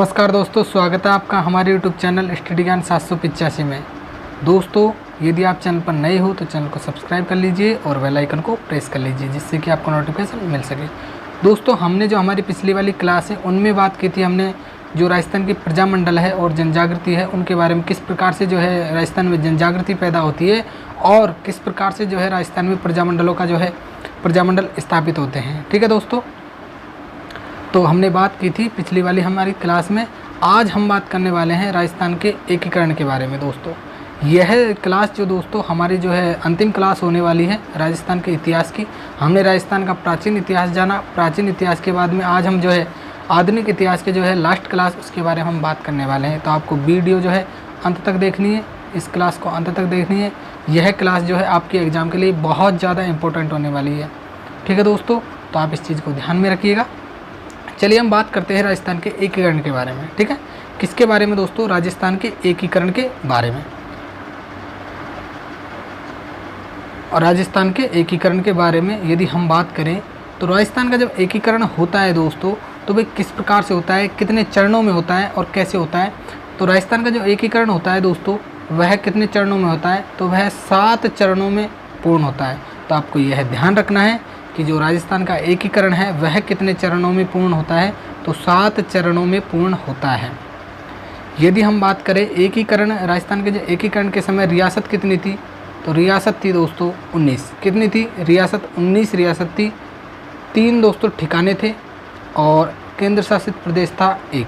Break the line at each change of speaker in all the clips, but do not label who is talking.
नमस्कार दोस्तों, स्वागत है आपका हमारे YouTube चैनल स्टडी ज्ञान 785 में। दोस्तों, यदि आप चैनल पर नए हो तो चैनल को सब्सक्राइब कर लीजिए और बेल आइकन को प्रेस कर लीजिए, जिससे कि आपको नोटिफिकेशन मिल सके। दोस्तों, हमने जो हमारी पिछली वाली क्लास है उनमें बात की थी, हमने जो राजस्थान की प्रजामंडल है और जनजागृति है उनके बारे में, किस प्रकार से जो है राजस्थान में जनजागृति पैदा होती है और किस प्रकार से जो है राजस्थान में प्रजामंडलों का जो है प्रजामंडल स्थापित होते हैं। ठीक है दोस्तों, तो हमने बात की थी पिछली वाली हमारी क्लास में। आज हम बात करने वाले हैं राजस्थान के एकीकरण के बारे में। दोस्तों, यह क्लास जो दोस्तों हमारी जो है अंतिम क्लास होने वाली है राजस्थान के इतिहास की। हमने राजस्थान का प्राचीन इतिहास जाना, प्राचीन इतिहास के बाद में आज हम जो है आधुनिक इतिहास के जो है लास्ट क्लास, उसके बारे में हम बात करने वाले हैं। तो आपको वीडियो जो है अंत तक देखनी है, इस क्लास को अंत तक देखनी है। यह क्लास जो है आपके एग्ज़ाम के लिए बहुत ज़्यादा इंपॉर्टेंट होने वाली है। ठीक है दोस्तों, तो आप इस चीज़ को ध्यान में रखिएगा। चलिए हम बात करते हैं राजस्थान के एकीकरण के बारे में। ठीक है, किसके बारे में दोस्तों? राजस्थान के एकीकरण के बारे में। और राजस्थान के एकीकरण के बारे में यदि हम बात करें तो राजस्थान का जब एकीकरण होता है दोस्तों, तो वह किस प्रकार से होता है, कितने चरणों में होता है और कैसे होता है। तो राजस्थान का जो एकीकरण होता है दोस्तों, वह कितने चरणों में होता है? तो वह 7 चरणों में पूर्ण होता है। तो आपको यह ध्यान रखना है कि जो राजस्थान का एकीकरण है वह कितने चरणों में पूर्ण होता है? तो 7 चरणों में पूर्ण होता है। यदि हम बात करें एकीकरण, राजस्थान के जो एकीकरण के समय रियासत कितनी थी? तो रियासत थी दोस्तों 19। कितनी थी? रियासत 19 रियासत थी। 3 दोस्तों ठिकाने थे और केंद्र शासित प्रदेश था 1।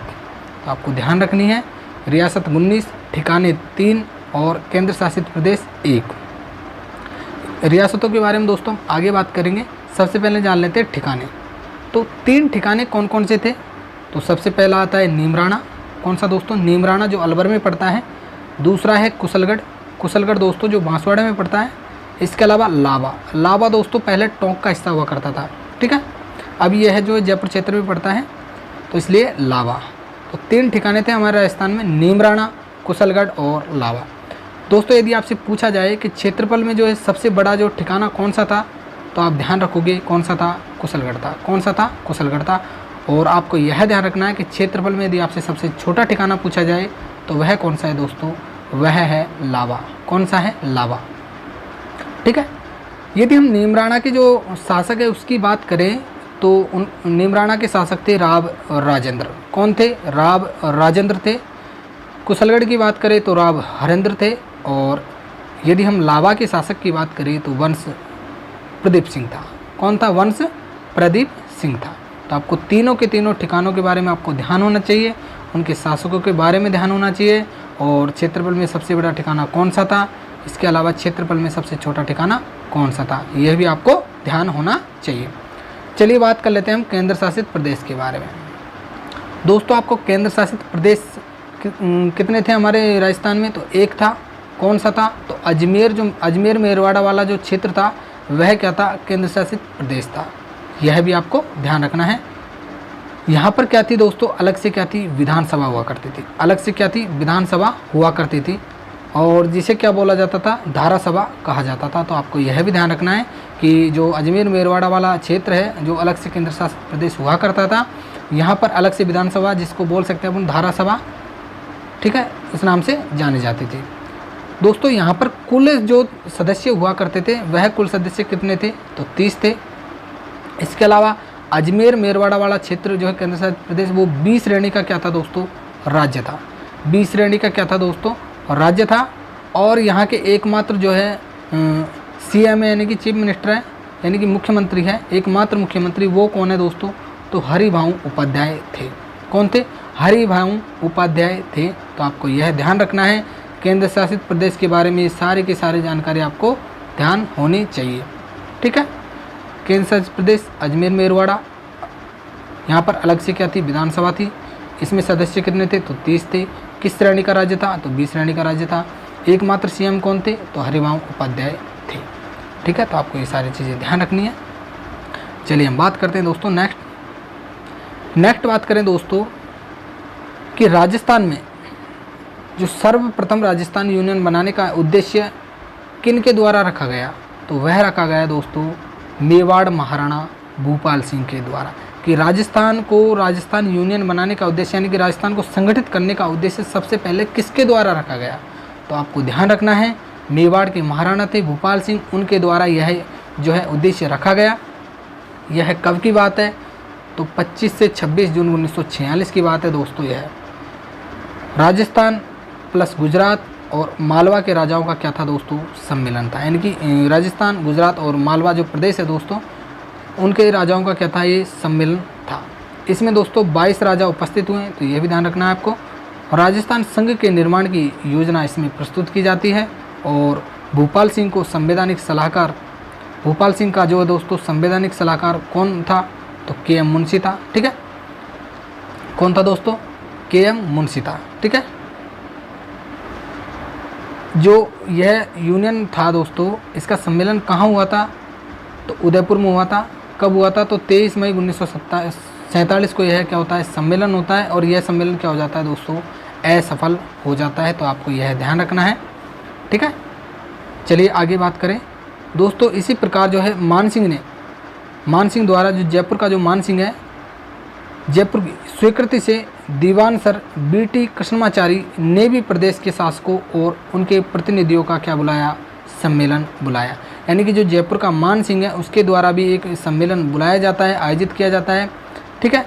तो आपको ध्यान रखनी है, रियासत 19, ठिकाने 3 और केंद्र शासित प्रदेश 1। रियासतों के बारे में दोस्तों आगे बात करेंगे। सबसे पहले जान लेते हैं ठिकाने। तो 3 ठिकाने कौन कौन से थे? तो सबसे पहला आता है नीमराणा। कौन सा दोस्तों? नीमराणा, जो अलवर में पड़ता है। दूसरा है कुशलगढ़। कुशलगढ़ दोस्तों जो बांसवाड़ा में पड़ता है। इसके अलावा लावा। लावा दोस्तों पहले टोंक का हिस्सा हुआ करता था। ठीक है, अब यह है जो जयपुर क्षेत्र में पड़ता है, तो इसलिए लावा। तो 3 ठिकाने थे हमारे राजस्थान में, नीमराणा, कुशलगढ़ और लावा। दोस्तों, यदि आपसे पूछा जाए कि क्षेत्रफल में जो है सबसे बड़ा जो ठिकाना कौन सा था, तो आप ध्यान रखोगे कौन सा था? कुशलगढ़ था। कौन सा था? कुशलगढ़ था। और आपको यह ध्यान रखना है कि क्षेत्रफल में यदि आपसे सबसे छोटा ठिकाना पूछा जाए तो वह कौन सा है दोस्तों? वह है लावा। कौन सा है? लावा। ठीक है, यदि हम नीमराणा के जो शासक है उसकी बात करें तो उन नीमराणा के शासक थे राव राजेंद्र। कौन थे? राव राजेंद्र थे। कुशलगढ़ की बात करें तो राव हरेंद्र थे। और यदि हम लावा के शासक की बात करें तो वंश प्रदीप सिंह था। कौन था? वंश प्रदीप सिंह था। तो आपको तीनों के तीनों ठिकानों के बारे में आपको ध्यान होना चाहिए, उनके शासकों के बारे में ध्यान होना चाहिए और क्षेत्रफल में सबसे बड़ा ठिकाना कौन सा था, इसके अलावा क्षेत्रफल में सबसे छोटा ठिकाना कौन सा था, यह भी आपको ध्यान होना चाहिए। चलिए बात कर लेते हैं हम केंद्र शासित प्रदेश के बारे में। दोस्तों, आपको केंद्र शासित प्रदेश कितने थे हमारे राजस्थान में? तो 1 था। कौन सा था? तो अजमेर, जो अजमेर मेरवाड़ा वाला जो क्षेत्र था वह क्या था? केंद्र शासित प्रदेश था। यह भी आपको ध्यान रखना है। यहाँ पर क्या थी दोस्तों? अलग से क्या थी? विधानसभा हुआ करती थी। अलग से क्या थी? विधानसभा हुआ करती थी और जिसे क्या बोला जाता था? धारासभा कहा जाता था। तो आपको यह भी ध्यान रखना है कि जो अजमेर मेरवाड़ा वाला क्षेत्र है जो अलग से केंद्र शासित प्रदेश हुआ करता था, यहाँ पर अलग से विधानसभा, जिसको बोल सकते हैं अपन धारासभा, ठीक है, इस नाम से जाने जाती थी। दोस्तों, यहाँ पर कुल जो सदस्य हुआ करते थे वह कुल सदस्य कितने थे? तो 30 थे। इसके अलावा अजमेर मेरवाड़ा वाला क्षेत्र जो है केंद्र शासित प्रदेश, वो 20 श्रेणी का क्या था दोस्तों? राज्य था। 20 श्रेणी का क्या था दोस्तों? राज्य था। और यहाँ के एकमात्र जो है CM यानी कि चीफ मिनिस्टर है, यानी कि मुख्यमंत्री है, एकमात्र मुख्यमंत्री, वो कौन है दोस्तों? तो हरिभाऊ उपाध्याय थे। कौन थे? हरिभाऊ उपाध्याय थे। तो आपको यह ध्यान रखना है, केंद्र शासित प्रदेश के बारे में सारी की सारी जानकारी आपको ध्यान होनी चाहिए। ठीक है, केंद्र शासित प्रदेश अजमेर मेरवाड़ा, यहाँ पर अलग से क्या थी? विधानसभा थी। इसमें सदस्य कितने थे? तो 30 थे। किस श्रेणी का राज्य था? तो 20 श्रेणी का राज्य था। एकमात्र CM कौन थे? तो हरिभाऊ उपाध्याय थे। ठीक है, तो आपको ये सारी चीज़ें ध्यान रखनी है। चलिए हम बात करते हैं दोस्तों नेक्स्ट बात करें दोस्तों कि राजस्थान में जो सर्वप्रथम राजस्थान यूनियन बनाने का उद्देश्य किन के द्वारा रखा गया? तो वह रखा गया दोस्तों मेवाड़ महाराणा भूपाल सिंह के द्वारा। कि राजस्थान यूनियन बनाने का उद्देश्य, यानी कि राजस्थान को संगठित करने का उद्देश्य सबसे पहले किसके द्वारा रखा गया? तो आपको ध्यान रखना है मेवाड़ के महाराणा थे भूपाल सिंह, उनके द्वारा यह जो है उद्देश्य रखा गया। यह कब की बात है? तो 25 से 26 जून 1946 की बात है दोस्तों। यह राजस्थान प्लस गुजरात और मालवा के राजाओं का क्या था दोस्तों? सम्मेलन था। यानी कि राजस्थान, गुजरात और मालवा जो प्रदेश है दोस्तों, उनके राजाओं का क्या था? ये सम्मेलन था। इसमें दोस्तों 22 राजा उपस्थित हुए, तो ये भी ध्यान रखना है आपको। राजस्थान संघ के निर्माण की योजना इसमें प्रस्तुत की जाती है और भूपाल सिंह को संवैधानिक सलाहकार, भूपाल सिंह का जो है दोस्तों संवैधानिक सलाहकार कौन था? तो के.एम. मुंशी था। ठीक है, कौन था दोस्तों? के.एम. मुंशी था। ठीक है, जो यह यूनियन था दोस्तों, इसका सम्मेलन कहाँ हुआ था? तो उदयपुर में हुआ था। कब हुआ था? तो 23 मई 1947 को यह क्या होता है? सम्मेलन होता है और यह सम्मेलन क्या हो जाता है दोस्तों? असफल हो जाता है। तो आपको यह ध्यान रखना है। ठीक है, चलिए आगे बात करें दोस्तों। इसी प्रकार जो है मान सिंह द्वारा जो जयपुर का जो मान सिंह है, जयपुर की स्वीकृति से दीवान सर बी.टी. कृष्णमाचारी ने भी प्रदेश के शासकों और उनके प्रतिनिधियों का क्या बुलाया? सम्मेलन बुलाया। यानी कि जो जयपुर का मान सिंह है उसके द्वारा भी एक सम्मेलन बुलाया जाता है, आयोजित किया जाता है। ठीक है,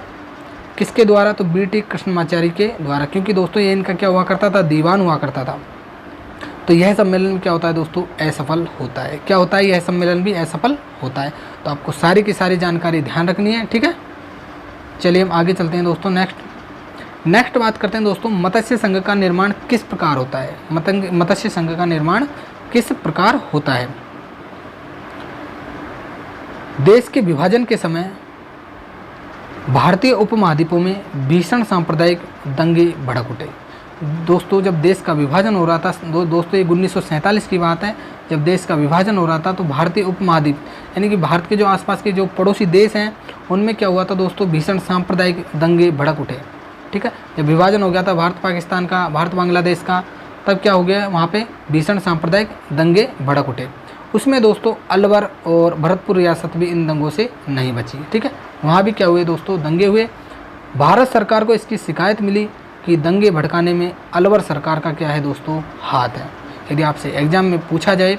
किसके द्वारा? तो बी.टी. कृष्णमाचारी के द्वारा, क्योंकि दोस्तों ये इनका क्या हुआ करता था? दीवान हुआ करता था। तो यह सम्मेलन क्या होता है दोस्तों? असफल होता है। क्या होता है? यह सम्मेलन भी असफल होता है। तो आपको सारी की सारी जानकारी ध्यान रखनी है। ठीक है, चलिए हम आगे चलते हैं दोस्तों। नेक्स्ट बात करते हैं दोस्तों, मत्स्य संघ का निर्माण किस प्रकार होता है? मत्स्य संघ का निर्माण किस प्रकार होता है? देश के विभाजन के समय भारतीय उपमहाद्वीपों में भीषण सांप्रदायिक दंगे भड़क उठे। दोस्तों जब देश का विभाजन हो रहा था दोस्तों, ये 1947 की बात है, जब देश का विभाजन हो रहा था तो भारतीय उपमहाद्वीप यानी कि भारत के जो आसपास के जो पड़ोसी देश हैं उनमें क्या हुआ था दोस्तों? भीषण सांप्रदायिक दंगे भड़क उठे। ठीक है, जब विभाजन हो गया था भारत पाकिस्तान का, भारत बांग्लादेश का, तब क्या हो गया? वहाँ पे भीषण सांप्रदायिक दंगे भड़क उठे। उसमें दोस्तों अलवर और भरतपुर रियासत भी इन दंगों से नहीं बची। ठीक है, वहाँ भी क्या हुए दोस्तों? दंगे हुए। भारत सरकार को इसकी शिकायत मिली कि दंगे भड़काने में अलवर सरकार का क्या है दोस्तों? हाथ है। यदि आपसे एग्जाम में पूछा जाए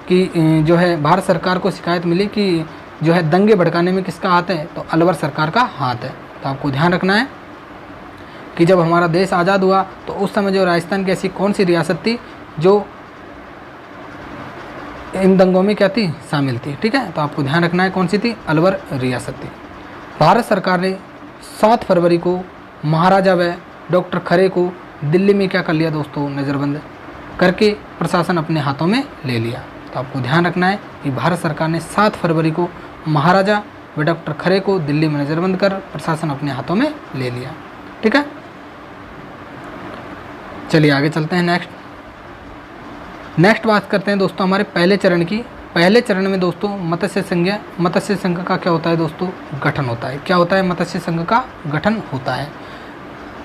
कि जो है भारत सरकार को शिकायत मिली कि जो है दंगे भड़काने में किसका हाथ है? तो अलवर सरकार का हाथ है। तो आपको ध्यान रखना है कि जब हमारा देश आज़ाद हुआ तो उस समय जो राजस्थान की ऐसी कौन सी रियासत थी जो इन दंगों में क्या थी? शामिल थी। ठीक है, तो आपको ध्यान रखना है कौन सी थी? अलवर रियासत थी। भारत सरकार ने 7 फरवरी को महाराजा व डॉक्टर खरे को दिल्ली में क्या कर लिया दोस्तों? नज़रबंद करके प्रशासन अपने हाथों में ले लिया। तो आपको ध्यान रखना है कि भारत सरकार ने 7 फरवरी को महाराजा व डॉक्टर खरे को दिल्ली में नज़रबंद कर प्रशासन अपने हाथों में ले लिया। ठीक है, चलिए आगे चलते हैं। नेक्स्ट बात करते हैं दोस्तों हमारे पहले चरण की। पहले चरण में दोस्तों मत्स्य संघ का क्या होता है दोस्तों? गठन होता है। क्या होता है? मत्स्य संघ का गठन होता है।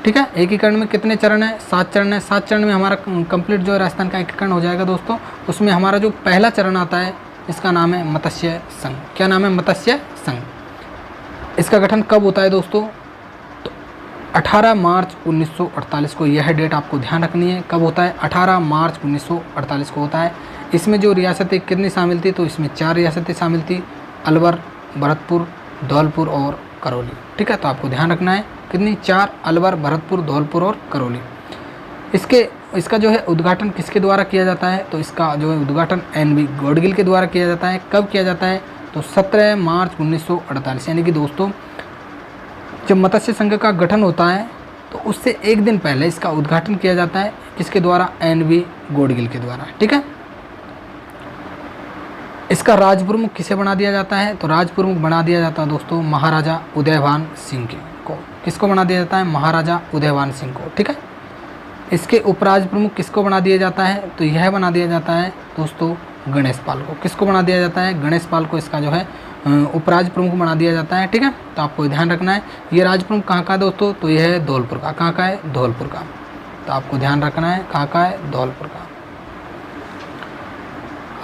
ठीक है, एकीकरण में कितने चरण है? 7 चरण है। 7 चरण में हमारा कंप्लीट जो है राजस्थान का एकीकरण हो जाएगा दोस्तों। उसमें हमारा जो पहला चरण आता है इसका नाम है मत्स्य संघ। क्या नाम है? मत्स्य संघ। इसका गठन कब होता है दोस्तों? 18 मार्च 1948 को। यह डेट आपको ध्यान रखनी है। कब होता है? 18 मार्च 1948 को होता है। इसमें जो रियासतें कितनी शामिल थी? तो इसमें 4 रियासतें शामिल थी, अलवर, भरतपुर, धौलपुर और करौली। ठीक है, तो आपको ध्यान रखना है कितनी? 4, अलवर, भरतपुर, धौलपुर और करौली। इसका जो है उद्घाटन किसके द्वारा किया जाता है? तो इसका जो है उद्घाटन एन.बी. गॉडगिल के द्वारा किया जाता है। कब किया जाता है? तो 17 मार्च 1948। यानी कि दोस्तों जब मत्स्य संघ का गठन होता है तो उससे एक दिन पहले इसका उद्घाटन किया जाता है। किसके द्वारा? एन.बी. गॉडगिल के द्वारा। ठीक है, इसका राज प्रमुख किसे बना दिया जाता है? तो राज प्रमुख बना दिया जाता है दोस्तों महाराजा उदयभान सिंह को। किसको बना दिया जाता है? महाराजा उदयभान सिंह को। ठीक है, इसके उपराज प्रमुख किसको बना दिया जाता है? तो यह बना दिया जाता है दोस्तों गणेश पाल को। किसको बना दिया जाता है? गणेश पाल को इसका जो है उपराज प्रमुख बना दिया जाता है। ठीक है, तो आपको ध्यान रखना है ये राज प्रमुख कहाँ का है दोस्तों? तो यह है धौलपुर का। कहाँ का है? धौलपुर का। तो आपको ध्यान रखना है कहाँ का है? धौलपुर का।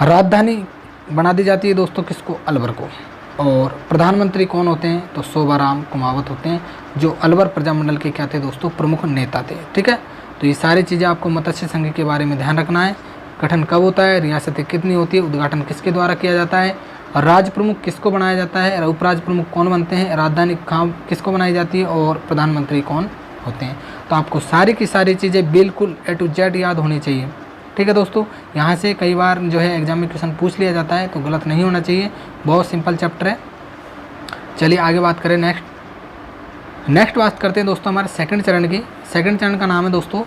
राजधानी बना दी जाती है दोस्तों किसको? अलवर को। और प्रधानमंत्री कौन होते हैं, तो शोभाराम कुमावत होते हैं, जो अलवर प्रजामंडल के क्या थे दोस्तों, प्रमुख नेता थे। ठीक है, तो ये सारी चीज़ें आपको मत्स्य संघ के बारे में ध्यान रखना है। गठन कब होता है, रियासतें कितनी होती है, उद्घाटन किसके द्वारा किया जाता है, और राज्य प्रमुख किसको बनाया जाता है, उपराज्य प्रमुख कौन बनते हैं, राजधानी कहाँ किसको बनाई जाती है, और प्रधानमंत्री कौन होते हैं। तो आपको सारी की सारी चीज़ें बिल्कुल A to Z याद होनी चाहिए। ठीक है दोस्तों, यहाँ से कई बार जो है एग्जाम में क्वेश्चन पूछ लिया जाता है, तो गलत नहीं होना चाहिए। बहुत सिंपल चैप्टर है। चलिए आगे बात करें। नेक्स्ट बात करते हैं दोस्तों हमारे सेकंड चरण की। सेकंड चरण का नाम है दोस्तों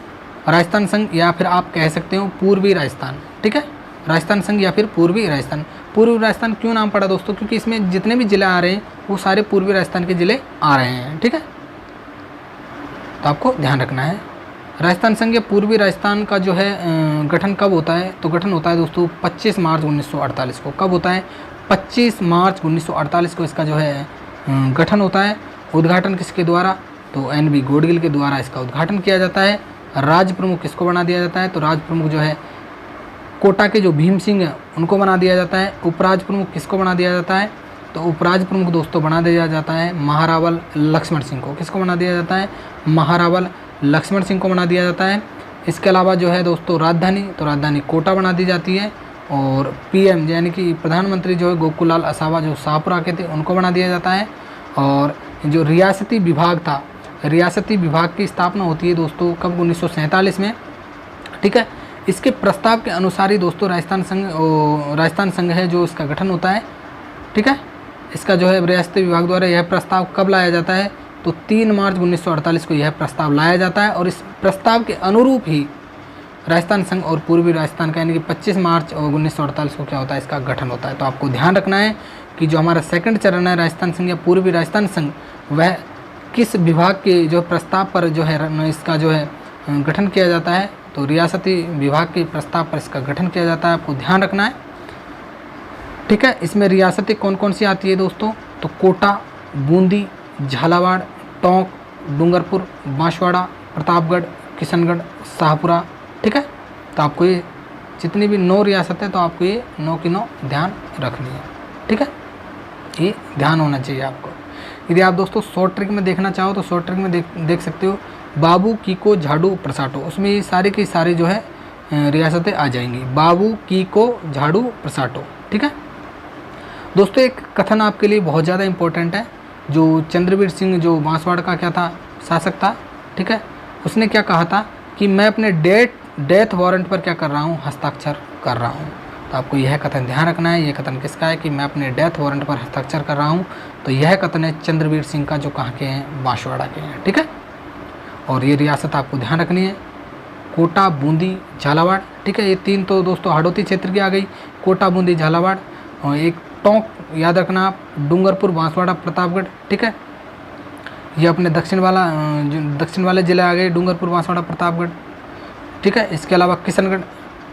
राजस्थान संघ, या फिर आप कह सकते हो पूर्वी राजस्थान। ठीक है, राजस्थान संघ या फिर पूर्वी राजस्थान। पूर्वी राजस्थान क्यों नाम पड़ा दोस्तों, क्योंकि इसमें जितने भी जिले आ रहे हैं वो सारे पूर्वी राजस्थान के जिले आ रहे हैं। ठीक है, तो आपको ध्यान रखना है। राजस्थान संघ या पूर्वी राजस्थान का जो है गठन कब होता है, तो गठन होता है दोस्तों 25 मार्च 1948 को। कब होता है, 25 मार्च 1948 को इसका जो है गठन होता है। उद्घाटन किसके द्वारा, तो NB गोडगिल के द्वारा इसका उद्घाटन किया जाता है। राज्य प्रमुख किसको बना दिया जाता है, तो राज्य प्रमुख जो है कोटा के जो भीम सिंह हैं उनको बना दिया जाता है। उपराज्य प्रमुख किसको बना दिया जाता है, तो उपराज्य प्रमुख दोस्तों बना दिया जाता है महारावल लक्ष्मण सिंह को। किसको बना दिया जाता है, महारावल लक्ष्मण सिंह को बना दिया जाता है। इसके अलावा जो है दोस्तों राजधानी, तो राजधानी कोटा बना दी जाती है। और PM यानी कि प्रधानमंत्री जो है गोकुललाल असावा जो शाहपुरा के थे उनको बना दिया जाता है। और जो रियासती विभाग था, रियासती विभाग की स्थापना होती है दोस्तों कब, 1947 में। ठीक है, इसके प्रस्ताव के अनुसार ही दोस्तों राजस्थान संघ है जो इसका गठन होता है। ठीक है, इसका जो है रियासती विभाग द्वारा यह प्रस्ताव कब लाया जाता है, तो 3 मार्च 1948 को यह प्रस्ताव लाया जाता है। और इस प्रस्ताव के अनुरूप ही राजस्थान संघ और पूर्वी राजस्थान का यानी कि 25 मार्च 1948 को क्या होता है, इसका गठन होता है। तो आपको ध्यान रखना है कि जो हमारा सेकंड चरण है राजस्थान संघ या पूर्वी राजस्थान संघ, वह किस विभाग के जो प्रस्ताव पर जो है इसका जो है गठन किया जाता है, तो रियासती विभाग के प्रस्ताव पर इसका गठन किया जाता है। आपको ध्यान रखना है। ठीक है, इसमें रियासतें कौन कौन सी आती है दोस्तों, तो कोटा, बूंदी, झालावाड़, टोंक, डूंगरपुर, बांसवाड़ा, प्रतापगढ़, किशनगढ़, शाहपुरा। ठीक है, तो आपको ये जितनी भी 9 रियासत है तो आपको ये 9 की 9 ध्यान रखनी है। ठीक है, ये ध्यान होना चाहिए आपको। यदि आप दोस्तों शॉर्ट ट्रिक में देखना चाहो तो शॉर्ट ट्रिक में देख सकते हो, बाबू, कीको, झाड़ू, प्रसाटो। उसमें ये सारी की सारी जो है रियासतें आ जाएंगी, बाबू, कीको, झाड़ू, प्रसाटो। ठीक है दोस्तों, एक कथन आपके लिए बहुत ज़्यादा इंपॉर्टेंट है। जो चंद्रवीर सिंह जो बांसवाड़ा का क्या था, शासक था। ठीक है, उसने क्या कहा था कि मैं अपने डेथ वारंट पर क्या कर रहा हूँ, हस्ताक्षर कर रहा हूँ। तो आपको यह कथन ध्यान रखना है। यह कथन किसका है कि मैं अपने डेथ वारंट पर हस्ताक्षर कर रहा हूँ। तो यह कथन है चंद्रवीर सिंह का, जो कहाँ के हैं, बांसवाड़ा के हैं। ठीक है, और ये रियासत आपको ध्यान रखनी है, कोटा, बूंदी, झालावाड़। ठीक है, ये 3 तो दोस्तों हाड़ौती क्षेत्र की आ गई, कोटा, बूंदी, झालावाड़। और एक टोंक याद रखना आप, डूंगरपुर, बांसवाड़ा, प्रतापगढ़। ठीक है, ये अपने दक्षिण वाले जिले आ गए, डूंगरपुर, बांसवाड़ा, प्रतापगढ़। ठीक है, इसके अलावा किशनगढ़,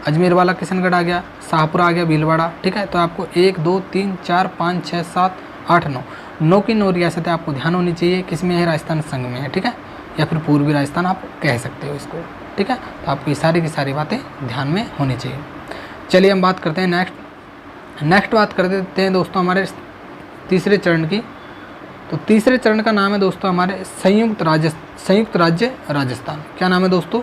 अजमेर वाला किशनगढ़ आ गया, शाहपुरा आ गया, भीलवाड़ा। ठीक है, तो आपको 1 2 3 4 5 6 7 8 9 की 9 रियासतें आपको ध्यान होनी चाहिए। किस में है, राजस्थान संघ में है। ठीक है, या फिर पूर्वी राजस्थान आप कह सकते हो इसको। ठीक है, तो आपको ये सारी की सारी बातें ध्यान में होनी चाहिए। चलिए हम बात करते हैं नेक्स्ट बात कर देते हैं दोस्तों हमारे तीसरे चरण की। तो तीसरे चरण का नाम है दोस्तों हमारे संयुक्त राज्य राजस्थान। क्या नाम है दोस्तों,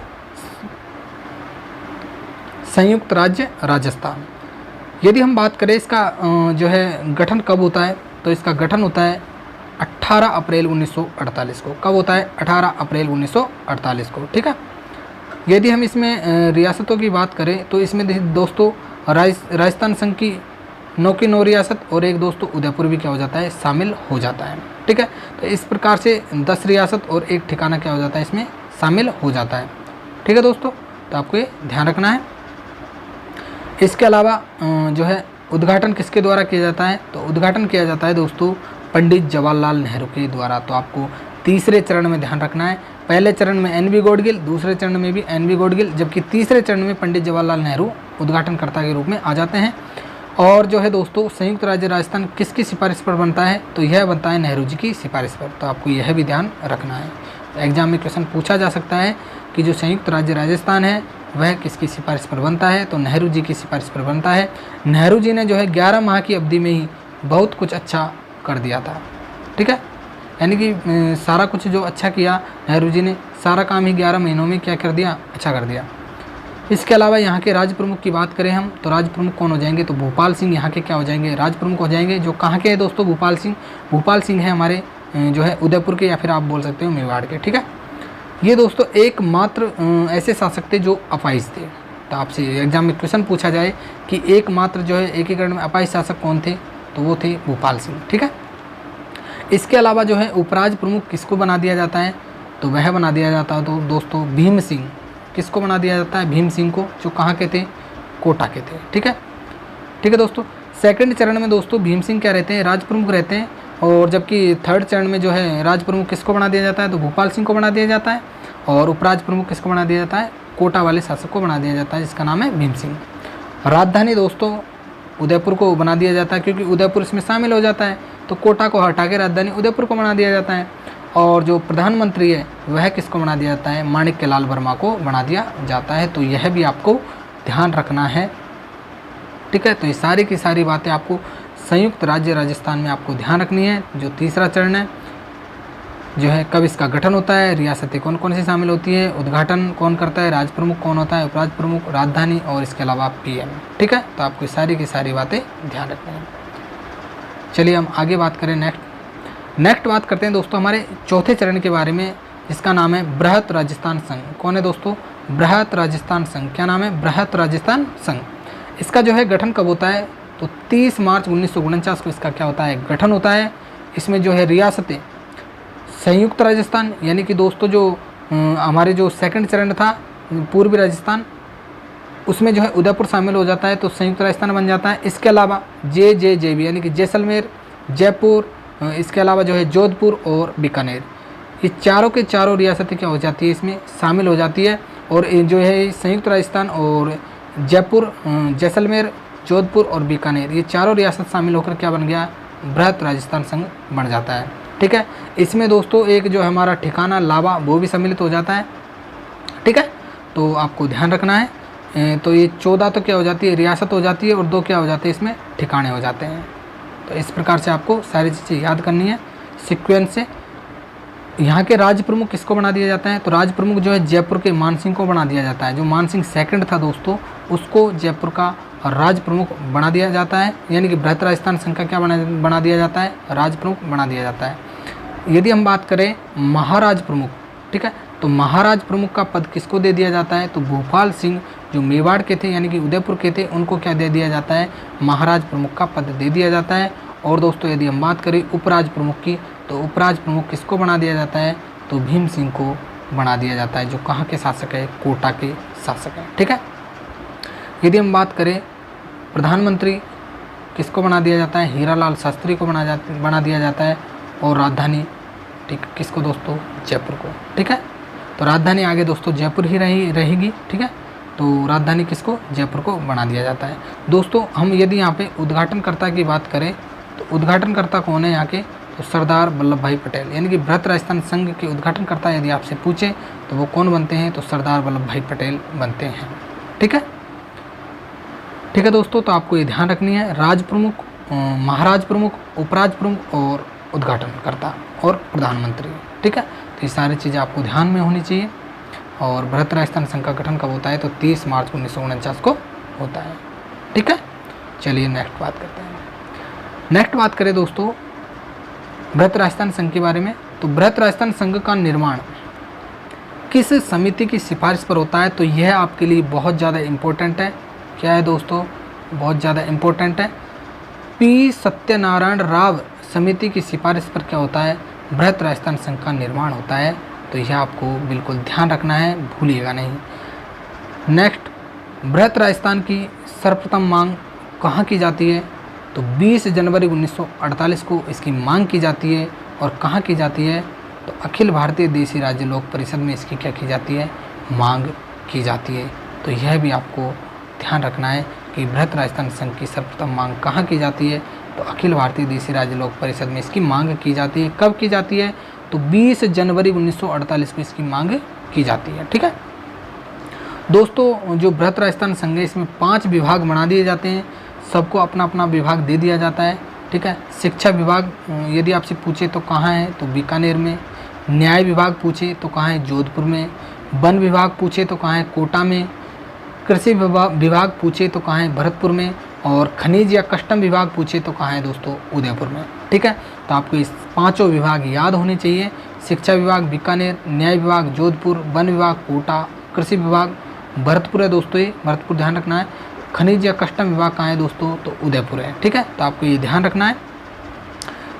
संयुक्त राज्य राजस्थान। यदि हम बात करें इसका जो है गठन कब होता है, तो इसका गठन होता है 18 अप्रैल 1948 को। कब होता है, 18 अप्रैल 1948 को। ठीक है, यदि हम इसमें रियासतों की बात करें तो इसमें दोस्तों राजस्थान संघ की 9 की 9 रियासत और एक दोस्तों उदयपुर भी क्या हो जाता है, शामिल हो जाता है। ठीक है, तो इस प्रकार से 10 रियासत और एक ठिकाना क्या हो जाता है, इसमें शामिल हो जाता है। ठीक है दोस्तों, तो आपको ये ध्यान रखना है। इसके अलावा जो है उद्घाटन किसके द्वारा किया जाता है, तो उद्घाटन किया जाता है दोस्तों पंडित जवाहरलाल नेहरू के द्वारा। तो आपको तीसरे चरण में ध्यान रखना है। पहले चरण में NB गोडगिल, दूसरे चरण में भी NB गोडगिल, जबकि तीसरे चरण में पंडित जवाहरलाल नेहरू उद्घाटनकर्ता के रूप में आ जाते हैं। और जो है दोस्तों संयुक्त राज्य राजस्थान किसकी सिफारिश पर बनता है, तो यह बनता है नेहरू जी की सिफारिश पर। तो आपको यह भी ध्यान रखना है। एग्जाम में क्वेश्चन पूछा जा सकता है कि जो संयुक्त राज्य राजस्थान है वह किसकी सिफारिश पर बनता है, तो नेहरू जी की सिफारिश पर बनता है। नेहरू जी ने जो है 11 माह की अवधि में ही बहुत कुछ अच्छा कर दिया था। ठीक है, यानी कि सारा कुछ जो अच्छा किया नेहरू जी ने, सारा काम ही 11 महीनों में क्या कर दिया, अच्छा कर दिया। इसके अलावा यहाँ के राज्य प्रमुख की बात करें हम, तो राज्य प्रमुख कौन हो जाएंगे, तो भूपाल सिंह यहाँ के क्या हो जाएंगे, राज्य प्रमुख हो जाएंगे। जो कहाँ के हैं दोस्तों, भूपाल सिंह। भूपाल सिंह है हमारे जो है उदयपुर के, या फिर आप बोल सकते हो मेवाड़ के। ठीक है, ये दोस्तों एकमात्र ऐसे शासक थे जो अपाहिज थे। तो आपसे एग्जाम में क्वेश्चन पूछा जाए कि एकमात्र जो है एकीकरण में अपाहिज शासक कौन थे, तो वो थे भूपाल सिंह। ठीक है, इसके अलावा जो है उपराज्य प्रमुख किसको बना दिया जाता है, तो वह बना दिया जाता है तो दोस्तों भीम सिंह। किसको बना दिया जाता है, भीम सिंह को, जो कहाँ के थे, कोटा के थे। ठीक है दोस्तों, सेकंड चरण में दोस्तों भीम सिंह क्या रहते हैं, राज्य प्रमुख रहते हैं। और जबकि थर्ड चरण में जो है राज्य प्रमुख किसको बना दिया जाता है, तो भूपाल सिंह को बना दिया जाता है। और उपराज्य प्रमुख किसको बना दिया जाता है, कोटा वाले शासक को बना दिया जाता है, जिसका नाम है भीम सिंह। राजधानी दोस्तों उदयपुर को बना दिया जाता है, क्योंकि उदयपुर इसमें शामिल हो जाता है, तो कोटा को हटा के राजधानी उदयपुर को बना दिया जाता है। और जो प्रधानमंत्री है वह किसको बना दिया जाता है, माणिक्यलाल वर्मा को बना दिया जाता है। तो यह भी आपको ध्यान रखना है। ठीक है, तो ये सारी की सारी बातें आपको संयुक्त राज्य राजस्थान में आपको ध्यान रखनी है। जो तीसरा चरण है जो है, कब इसका गठन होता है, रियासतें कौन कौन सी शामिल होती है, उद्घाटन कौन करता है, राज्य प्रमुख कौन होता है, उपराज्य प्रमुख, राजधानी और इसके अलावा पीएम। ठीक है, तो आपको सारी की सारी बातें ध्यान रखनी है। चलिए हम आगे बात करें, नेक्स्ट बात करते हैं दोस्तों हमारे चौथे चरण के बारे में, जिसका नाम है बृहत राजस्थान संघ। कौन है दोस्तों, बृहत राजस्थान संघ। क्या नाम है, बृहत राजस्थान संघ। इसका जो है गठन कब होता है, तो 30 मार्च 1949 को इसका क्या होता है, गठन होता है। इसमें जो है रियासतें संयुक्त राजस्थान, यानी कि दोस्तों जो हमारे जो सेकंड चरण था पूर्वी राजस्थान, उसमें जो है उदयपुर शामिल हो जाता है, तो संयुक्त राजस्थान बन जाता है। इसके अलावा JJJB यानी कि जैसलमेर, जयपुर, इसके अलावा जो है जोधपुर और बीकानेर, ये चारों के चारों रियासतें क्या हो जाती है, इसमें शामिल हो जाती है। और जो है संयुक्त राजस्थान और जयपुर, जैसलमेर, जोधपुर और बीकानेर, ये चारों रियासत शामिल होकर क्या बन गया, बृहत राजस्थान संघ बन जाता है। ठीक है, इसमें दोस्तों एक जो हमारा ठिकाना लावा वो भी सम्मिलित हो जाता है। ठीक है, तो आपको ध्यान रखना है। तो ये 14 तो क्या हो जाती है, रियासत हो जाती है, और 2 क्या हो जाते हैं, इसमें ठिकाने हो जाते हैं। तो इस प्रकार से आपको सारी चीज़ें याद करनी है सीक्वेंस से। यहाँ के राज्य प्रमुख किसको बना दिया जाता है, तो राज्य प्रमुख जो है जयपुर के मानसिंह को बना दिया जाता है। जो मानसिंह सेकंड था दोस्तों, उसको जयपुर का राज्य प्रमुख बना दिया जाता है, यानी कि बृहत राजस्थान संघ का क्या बना दिया जाता है, राज्य प्रमुख बना दिया जाता है। यदि हम बात करें महाराज प्रमुख, ठीक है, तो महाराज प्रमुख का पद किसको दे दिया जाता है, तो भूपाल सिंह जो मेवाड़ के थे यानी कि उदयपुर के थे, उनको क्या दे दिया जाता है, महाराज प्रमुख का पद दे दिया जाता है। और दोस्तों यदि हम बात करें उपराज प्रमुख की, तो उपराज प्रमुख किसको बना दिया जाता है, तो भीम सिंह को बना दिया जाता है, जो कहाँ के शासक है, कोटा के शासक है। ठीक है, यदि हम बात करें प्रधानमंत्री किसको बना दिया जाता है, हीरालाल शास्त्री को बना दिया जाता है। और राजधानी ठीक किसको दोस्तों, जयपुर को। ठीक है, तो राजधानी आगे दोस्तों जयपुर ही रहेगी। ठीक है, तो राजधानी किसको, जयपुर को बना दिया जाता है। दोस्तों हम यदि यहाँ पे उद्घाटनकर्ता की बात करें, तो उद्घाटनकर्ता कौन है यहाँ के, तो सरदार वल्लभ भाई पटेल, यानी कि बृहत राजस्थान संघ के उद्घाटनकर्ता यदि आपसे पूछे तो वो कौन बनते हैं, तो सरदार वल्लभ भाई पटेल बनते हैं। ठीक है दोस्तों, तो आपको ये ध्यान रखनी है, राज प्रमुख, महाराज प्रमुख, उपराज प्रमुख और उद्घाटनकर्ता और प्रधानमंत्री। ठीक है, तो ये सारी चीज़ें आपको ध्यान में होनी चाहिए। और बृहत राजस्थान संघ का गठन कब होता है, तो 30 मार्च 1949 को होता है। ठीक है, चलिए नेक्स्ट बात करते हैं। नेक्स्ट बात करें दोस्तों बृहत राजस्थान संघ के बारे में, तो बृहत राजस्थान संघ का निर्माण किस समिति की सिफारिश पर होता है, तो यह आपके लिए बहुत ज़्यादा इम्पोर्टेंट है। क्या है दोस्तों, बहुत ज़्यादा इम्पोर्टेंट है। P सत्यनारायण राव समिति की सिफारिश पर क्या होता है, बृहत राजस्थान संघ का निर्माण होता है। तो यह आपको बिल्कुल ध्यान रखना है, भूलिएगा नहीं। नेक्स्ट, बृहत राजस्थान की सर्वप्रथम मांग कहाँ की जाती है, तो 20 जनवरी 1948 को इसकी मांग की जाती है। और कहाँ की जाती है, तो अखिल भारतीय देशी राज्य लोक परिषद में इसकी क्या की जाती है, मांग की जाती है। तो यह भी आपको ध्यान रखना है कि बृहत राजस्थान संघ की सर्वप्रथम मांग कहाँ की जाती है, तो अखिल भारतीय देशी राज्य लोक परिषद में इसकी मांग की जाती है। कब की जाती है, तो 20 जनवरी 1948 को इसकी मांग की जाती है। ठीक है दोस्तों, जो बृहत राजस्थान संघ है इसमें 5 विभाग बना दिए जाते हैं, सबको अपना अपना विभाग दे दिया जाता है। ठीक है। शिक्षा विभाग यदि आपसे पूछे तो कहाँ है, तो बीकानेर में। न्याय विभाग पूछे तो कहाँ है, जोधपुर में। वन विभाग पूछे तो कहाँ है, कोटा में। कृषि विभाग पूछे तो कहाँ है, भरतपुर में। और खनिज या कस्टम विभाग पूछे तो कहाँ है दोस्तों, उदयपुर में। ठीक है, तो आपको इस पांचों विभाग याद होने चाहिए। शिक्षा विभाग बीकानेर, न्याय विभाग जोधपुर, वन विभाग कोटा, कृषि विभाग भरतपुर है दोस्तों, ये भरतपुर ध्यान रखना है। खनिज या कस्टम विभाग कहाँ है दोस्तों, तो उदयपुर है। ठीक है, तो आपको ये ध्यान रखना है।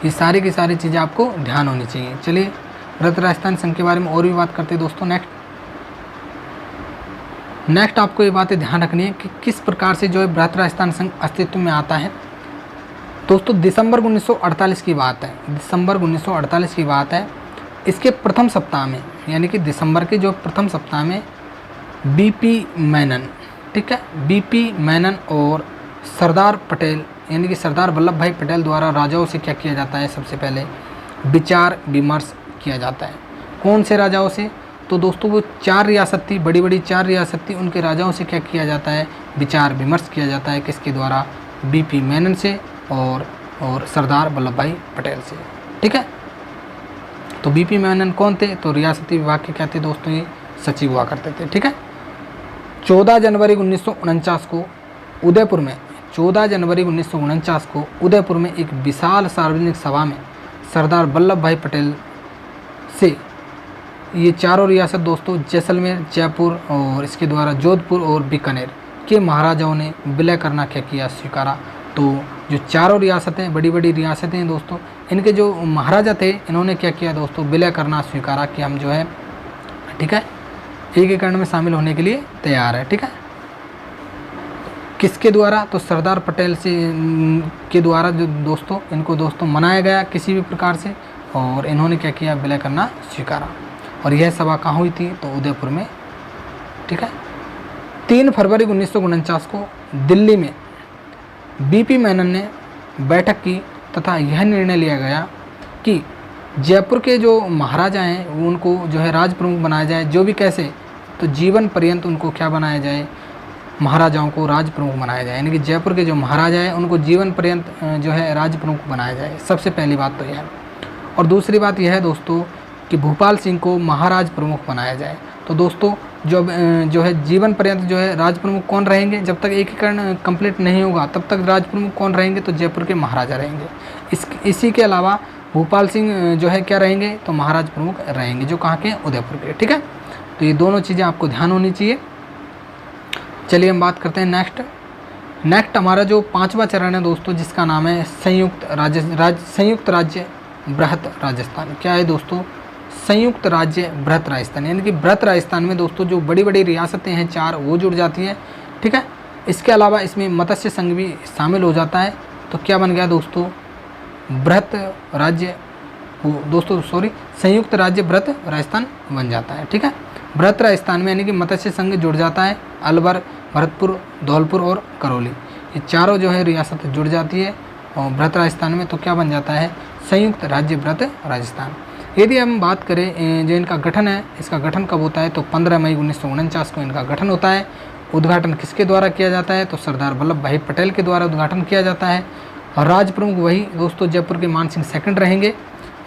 ये सारी की सारी चीज़ें आपको ध्यान होनी चाहिए। चलिए वृहत राजस्थान संघ के बारे में और भी बात करते हैं दोस्तों। नेक्स्ट आपको ये बातें ध्यान रखनी है कि किस प्रकार से जो है वृहत राजस्थान संघ अस्तित्व में आता है। दोस्तों दिसंबर 1948 की बात है, दिसंबर 1948 की बात है। इसके प्रथम सप्ताह में, यानी कि दिसंबर के जो प्रथम सप्ताह में बीपी मेनन, ठीक है, बीपी मेनन और सरदार पटेल यानी कि सरदार वल्लभ भाई पटेल द्वारा राजाओं से क्या किया जाता है, सबसे पहले विचार विमर्श किया जाता है। कौन से राजाओं से, तो दोस्तों वो 4 रियासत थी, बड़ी बड़ी 4 रियासत थी, उनके राजाओं से क्या किया जाता है, विचार विमर्श किया जाता है। किसके द्वारा, बीपी मेनन से और सरदार वल्लभ भाई पटेल से। ठीक है, तो बीपी मेनन कौन थे, तो रियासती विभाग के क्या थे दोस्तों, ये सचिव हुआ करते थे। ठीक है, 14 जनवरी 1949 को उदयपुर में, 14 जनवरी 1949 को उदयपुर में एक विशाल सार्वजनिक सभा में सरदार वल्लभ भाई पटेल से ये चारों रियासत दोस्तों जैसलमेर, जयपुर और इसके द्वारा जोधपुर और बीकानेर के महाराजाओं ने विलय करना क्या किया, स्वीकारा। तो जो चारों रियासतें, बड़ी बड़ी रियासतें हैं दोस्तों, इनके जो महाराजा थे, इन्होंने क्या किया दोस्तों, विलय करना स्वीकारा कि हम जो है, ठीक है, एकीकरण में शामिल होने के लिए तैयार है। ठीक है, किसके द्वारा, तो सरदार पटेल से के द्वारा जो दोस्तों, इनको दोस्तों मनाया गया किसी भी प्रकार से, और इन्होंने क्या किया, विलय करना स्वीकारा। और यह सभा कहाँ हुई थी, तो उदयपुर में। ठीक है, 3 फरवरी 1949 को दिल्ली में बीपी मेनन ने बैठक की तथा यह निर्णय लिया गया कि जयपुर के जो महाराजा हैं उनको जो है राज प्रमुख बनाया जाए। जो भी कैसे, तो जीवन पर्यंत उनको क्या बनाया जाए, महाराजाओं को राज प्रमुख बनाया जाए, यानी कि जयपुर के जो महाराजा हैं उनको जीवन पर्यंत जो है राज प्रमुख बनाया जाए। सबसे पहली बात तो यह है। और दूसरी बात यह है दोस्तों कि भूपाल सिंह को महाराज प्रमुख बनाया जाए। तो दोस्तों जो है जीवन पर्यंत जो है राज प्रमुख कौन रहेंगे, जब तक एकीकरण कंप्लीट नहीं होगा तब तक राज प्रमुख कौन रहेंगे, तो जयपुर के महाराजा रहेंगे। इसी के अलावा भूपाल सिंह जो है क्या रहेंगे, तो महाराज प्रमुख रहेंगे, जो कहाँ के, उदयपुर के। ठीक है, तो ये दोनों चीज़ें आपको ध्यान होनी चाहिए। चलिए हम बात करते हैं नेक्स्ट हमारा जो 5वां चरण है दोस्तों, जिसका नाम है संयुक्त राज्य वृहत राजस्थान। क्या है दोस्तों, संयुक्त राज्य वृहत राजस्थान, यानी कि वृहत राजस्थान में दोस्तों जो बड़ी बड़ी रियासतें हैं 4, वो जुड़ जाती हैं। ठीक है, इसके अलावा इसमें मत्स्य संघ भी शामिल हो जाता है। तो क्या बन गया दोस्तों, वृहत राज्य दोस्तों संयुक्त राज्य वृहत राजस्थान बन जाता है। ठीक है, वृहत राजस्थान में यानी कि मत्स्य संघ जुड़ जाता है, अलवर, भरतपुर, धौलपुर और करौली, ये चारों जो है रियासत जुड़ जाती है और वृहत राजस्थान में। तो क्या बन जाता है, संयुक्त राज्य वृहत राजस्थान। यदि हम बात करें जो इनका गठन है, इसका गठन कब होता है, तो 15 मई 1949 को इनका गठन होता है। उद्घाटन किसके द्वारा किया जाता है, तो सरदार वल्लभ भाई पटेल के द्वारा उद्घाटन किया जाता है। और राज प्रमुख वही दोस्तों जयपुर के मान सिंह सेकंड रहेंगे,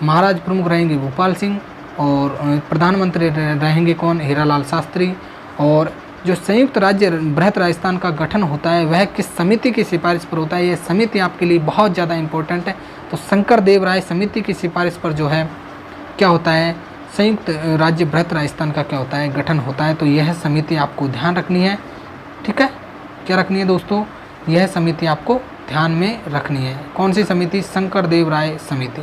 महाराज प्रमुख रहेंगे भूपाल सिंह, और प्रधानमंत्री रहेंगे कौन, हीरालाल शास्त्री। और जो संयुक्त राज्य वृहत राजस्थान का गठन होता है वह किस समिति की सिफारिश पर होता है, यह समिति आपके लिए बहुत ज़्यादा इंपॉर्टेंट है। तो शंकर देव राय समिति की सिफारिश पर जो है क्या होता है, संयुक्त राज्य वृहत राजस्थान का क्या होता है, गठन होता है। तो यह समिति आपको ध्यान रखनी है। ठीक है, क्या रखनी है दोस्तों, यह समिति आपको ध्यान में रखनी है। कौन सी समिति, शंकर देव राय समिति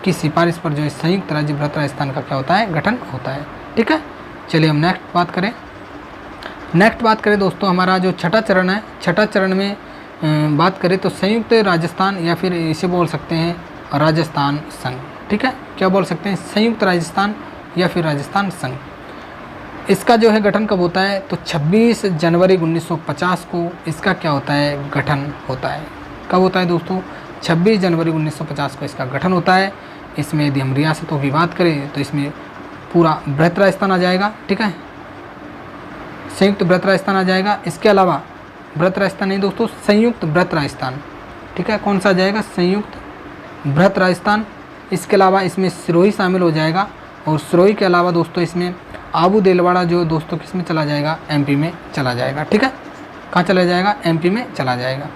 की सिफारिश पर जो है संयुक्त राज्य वृहत राजस्थान का क्या होता है, गठन होता है। ठीक है, चलिए हम नेक्स्ट बात करें दोस्तों, हमारा जो छठा चरण है, छठा चरण में बात करें तो संयुक्त राजस्थान, या फिर इसे बोल सकते हैं राजस्थान संघ। ठीक है, क्या बोल सकते हैं, संयुक्त राजस्थान या फिर राजस्थान संघ। इसका जो है गठन कब होता है, तो 26 जनवरी 1950 को इसका क्या होता है, गठन होता है। कब होता है दोस्तों, 26 जनवरी 1950 को इसका गठन होता है। इसमें यदि हम रियासतों की बात करें तो इसमें पूरा वृहत राजस्थान आ जाएगा। ठीक है, संयुक्त वृहत राजस्थान आ जाएगा। इसके अलावा वृहत राजस्थान नहीं दोस्तों, संयुक्त वृहत राजस्थान। ठीक है। कौन सा आ जाएगा? संयुक्त बृहत राजस्थान। इसके अलावा इसमें सिरोही शामिल हो जाएगा, और सिरोही के अलावा दोस्तों इसमें आबू देलवाड़ा जो दोस्तों किस में चला जाएगा? एमपी में चला जाएगा, ठीक है। कहाँ चला जाएगा? एमपी में चला जाएगा।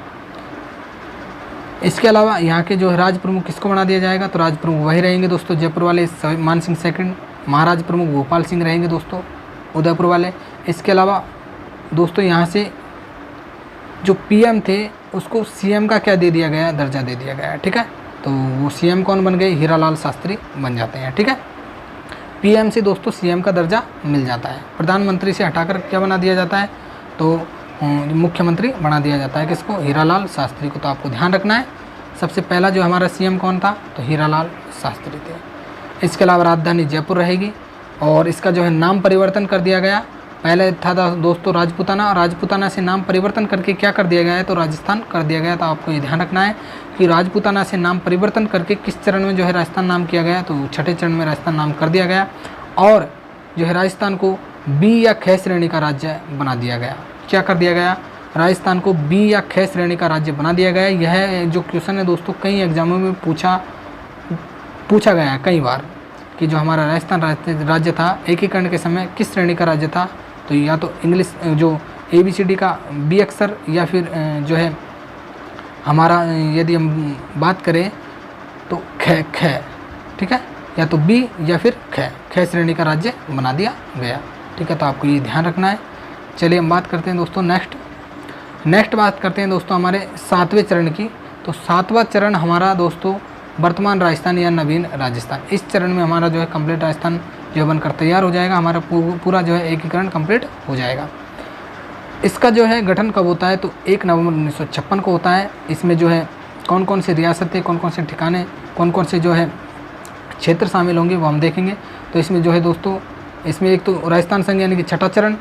इसके अलावा यहाँ के जो है राज प्रमुख किसको बना दिया जाएगा? तो राज प्रमुख वही रहेंगे दोस्तों जयपुर वाले, मान सिंह सेकंड। महाराज प्रमुख भोपाल सिंह रहेंगे दोस्तों उदयपुर वाले। इसके अलावा दोस्तों यहाँ से जो पीएम थे उसको सीएम का क्या दे दिया गया? दर्जा दे दिया गया, ठीक है। तो वो सीएम कौन बन गए? हीरालाल शास्त्री बन जाते हैं, ठीक है। पीएम से दोस्तों सीएम का दर्जा मिल जाता है। प्रधानमंत्री से हटाकर क्या बना दिया जाता है? तो मुख्यमंत्री बना दिया जाता है किसको? हीरालाल शास्त्री को। तो आपको ध्यान रखना है, सबसे पहला जो हमारा सीएम कौन था? तो हीरालाल शास्त्री थे। इसके अलावा राजधानी जयपुर रहेगी, और इसका जो है नाम परिवर्तन कर दिया गया। पहले था दोस्तों राजपूताना, और राजपूताना से नाम परिवर्तन करके क्या कर दिया गया है? तो राजस्थान कर दिया गया। तो आपको ये ध्यान रखना है कि राजपूताना से नाम परिवर्तन करके किस चरण में जो है राजस्थान नाम किया गया? तो छठे चरण में राजस्थान नाम कर दिया गया, और जो है राजस्थान को बी या ख श्रेणी का राज्य बना दिया गया। क्या कर दिया गया? राजस्थान को बी या ख श्रेणी का राज्य बना दिया गया। यह जो क्वेश्चन है दोस्तों कई एग्जामों में पूछा गया है कई बार, कि जो हमारा राजस्थान राज्य था एकीकरण के समय किस श्रेणी का राज्य था? तो या तो इंग्लिश जो ABCD का बी अक्षर, या फिर जो है हमारा यदि हम बात करें तो ख, ठीक है, या तो बी या फिर ख श्रेणी का राज्य बना दिया गया, ठीक है। तो आपको ये ध्यान रखना है। चलिए हम बात करते हैं दोस्तों नेक्स्ट बात करते हैं दोस्तों हमारे 7वें चरण की। तो 7वां चरण हमारा दोस्तों वर्तमान राजस्थान या नवीन राजस्थान। इस चरण में हमारा जो है कंप्लीट राजस्थान जो बनकर तैयार हो जाएगा, हमारा पूरा जो है एकीकरण कंप्लीट हो जाएगा। इसका जो है गठन कब होता है? तो 1 नवंबर 1956 को होता है। इसमें जो है कौन कौन से रियासतें, कौन कौन से ठिकाने, कौन कौन से जो है क्षेत्र शामिल होंगे वो हम देखेंगे। तो इसमें जो है दोस्तों इसमें एक तो राजस्थान संघ यानी कि छठा चरण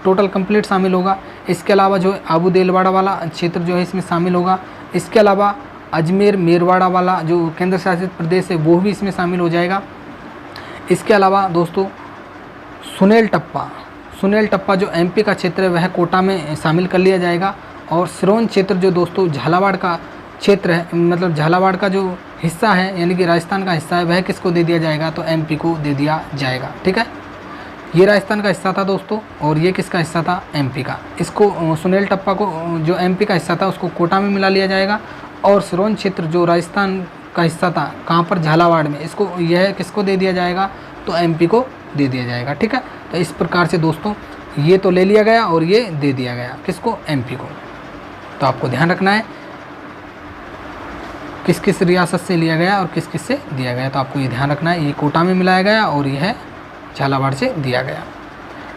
टोटल कंप्लीट शामिल होगा। इसके अलावा जो है आबू देलवाड़ा वाला क्षेत्र जो है इसमें शामिल होगा। इसके अलावा अजमेर मेरवाड़ा वाला जो केंद्र शासित प्रदेश है वो भी इसमें शामिल हो जाएगा। इसके अलावा दोस्तों सुनेल टप्पा जो एमपी का क्षेत्र है वह कोटा में शामिल कर लिया जाएगा। और सिरोंज क्षेत्र जो दोस्तों झालावाड़ का क्षेत्र है, मतलब झालावाड़ का जो हिस्सा है यानी कि राजस्थान का हिस्सा है, वह किसको दे दिया जाएगा? तो एमपी को दे दिया जाएगा, ठीक है। ये राजस्थान का हिस्सा था दोस्तों, और ये किसका हिस्सा था? एमपी का। इसको सुनेल टप्पा को जो एमपी का हिस्सा था उसको कोटा में मिला लिया जाएगा, और सिरोंज क्षेत्र जो राजस्थान का हिस्सा था कहाँ पर? झालावाड़ में, इसको यह किसको दे दिया जाएगा? तो एमपी को दे दिया जाएगा, ठीक है। तो इस प्रकार से दोस्तों ये तो ले लिया गया और ये दे दिया गया किसको? एमपी को। तो आपको ध्यान रखना है किस किस रियासत से लिया गया और किस किस से दिया गया। तो आपको ये ध्यान रखना है, ये कोटा में मिलाया गया और यह झालावाड़ से दिया गया।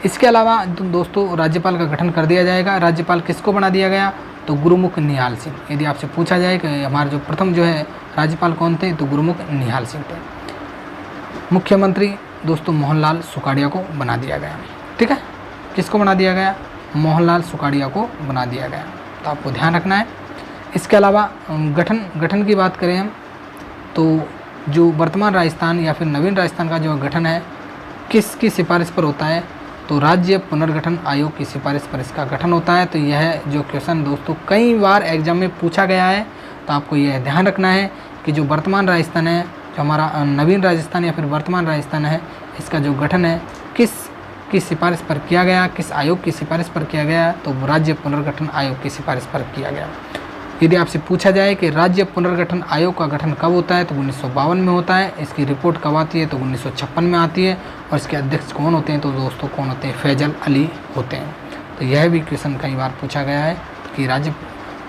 इसके अलावा दोस्तों राज्यपाल का गठन कर दिया जाएगा। राज्यपाल किसको बना दिया गया? तो गुरुमुख निहाल सिंह। यदि आपसे पूछा जाए कि हमारे जो प्रथम जो है राज्यपाल कौन थे, तो गुरुमुख निहाल सिंह थे। मुख्यमंत्री दोस्तों मोहनलाल सुखाड़िया को बना दिया गया, ठीक है। किसको बना दिया गया? मोहनलाल सुखाड़िया को बना दिया गया। तो आपको ध्यान रखना है। इसके अलावा गठन की बात करें हम, तो जो वर्तमान राजस्थान या फिर नवीन राजस्थान का जो गठन है किसकी सिफारिश पर होता है? तो राज्य पुनर्गठन आयोग की सिफारिश पर इसका गठन होता है। तो यह जो क्वेश्चन दोस्तों कई बार एग्जाम में पूछा गया है, तो आपको यह ध्यान रखना है कि जो वर्तमान राजस्थान है, जो हमारा नवीन राजस्थान या फिर वर्तमान राजस्थान है, इसका जो गठन है किस की सिफारिश पर किया गया, किस आयोग की सिफारिश पर किया गया? तो राज्य पुनर्गठन आयोग की सिफारिश पर किया गया। यदि आपसे पूछा जाए कि राज्य पुनर्गठन आयोग का गठन कब होता है, तो 1952 में होता है। इसकी रिपोर्ट कब आती है? तो 1956 में आती है। और इसके अध्यक्ष कौन होते हैं? तो दोस्तों कौन होते हैं? फैजल अली होते हैं। तो यह भी क्वेश्चन कई बार पूछा गया है कि राज्य